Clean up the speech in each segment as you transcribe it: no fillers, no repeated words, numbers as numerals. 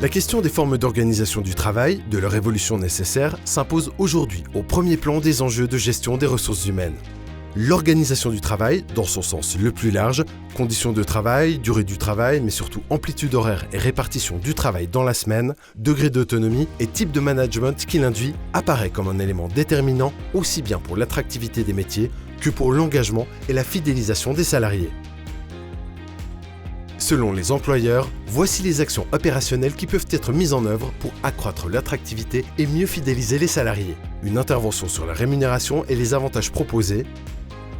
La question des formes d'organisation du travail, de leur évolution nécessaire, s'impose aujourd'hui au premier plan des enjeux de gestion des ressources humaines. L'organisation du travail, dans son sens le plus large, conditions de travail, durée du travail, mais surtout amplitude horaire et répartition du travail dans la semaine, degré d'autonomie et type de management qu'il induit, apparaît comme un élément déterminant aussi bien pour l'attractivité des métiers que pour l'engagement et la fidélisation des salariés. Selon les employeurs, voici les actions opérationnelles qui peuvent être mises en œuvre pour accroître l'attractivité et mieux fidéliser les salariés. Une intervention sur la rémunération et les avantages proposés,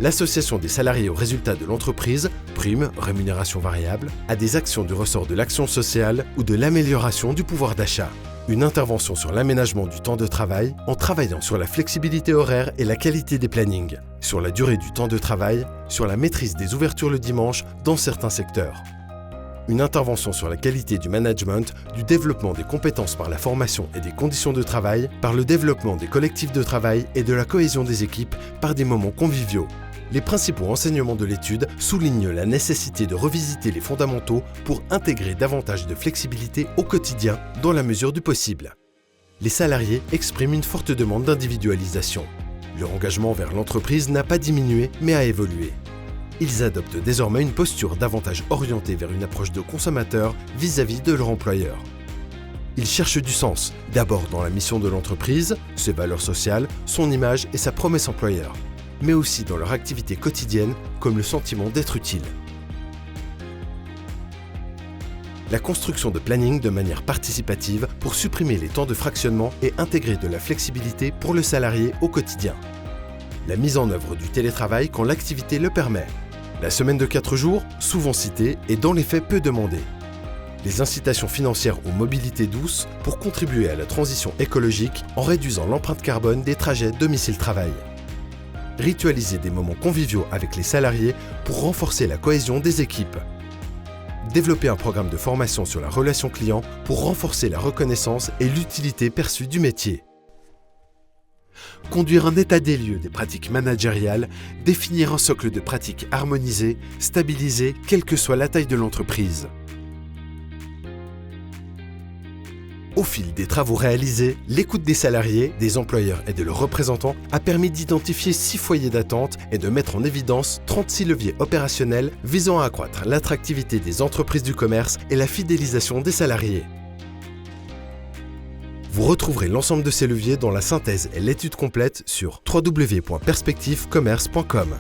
l'association des salariés aux résultats de l'entreprise, primes, rémunération variable, à des actions du ressort de l'action sociale ou de l'amélioration du pouvoir d'achat. Une intervention sur l'aménagement du temps de travail en travaillant sur la flexibilité horaire et la qualité des plannings, sur la durée du temps de travail, sur la maîtrise des ouvertures le dimanche dans certains secteurs. Une intervention sur la qualité du management, du développement des compétences par la formation et des conditions de travail, par le développement des collectifs de travail et de la cohésion des équipes par des moments conviviaux. Les principaux enseignements de l'étude soulignent la nécessité de revisiter les fondamentaux pour intégrer davantage de flexibilité au quotidien dans la mesure du possible. Les salariés expriment une forte demande d'individualisation. Leur engagement vers l'entreprise n'a pas diminué mais a évolué. Ils adoptent désormais une posture davantage orientée vers une approche de consommateur vis-à-vis de leur employeur. Ils cherchent du sens, d'abord dans la mission de l'entreprise, ses valeurs sociales, son image et sa promesse employeur, mais aussi dans leur activité quotidienne, comme le sentiment d'être utile. La construction de planning de manière participative pour supprimer les temps de fractionnement et intégrer de la flexibilité pour le salarié au quotidien. La mise en œuvre du télétravail quand l'activité le permet. La semaine de 4 jours, souvent citée, est dans les faits peu demandée. Les incitations financières aux mobilités douces pour contribuer à la transition écologique en réduisant l'empreinte carbone des trajets domicile-travail. Ritualiser des moments conviviaux avec les salariés pour renforcer la cohésion des équipes. Développer un programme de formation sur la relation client pour renforcer la reconnaissance et l'utilité perçue du métier. Conduire un état des lieux des pratiques managériales, définir un socle de pratiques harmonisées, stabilisées, quelle que soit la taille de l'entreprise. Au fil des travaux réalisés, l'écoute des salariés, des employeurs et de leurs représentants a permis d'identifier 6 foyers d'attente et de mettre en évidence 36 leviers opérationnels visant à accroître l'attractivité des entreprises du commerce et la fidélisation des salariés. Vous retrouverez l'ensemble de ces leviers dans la synthèse et l'étude complète sur www.perspectivecommerce.com.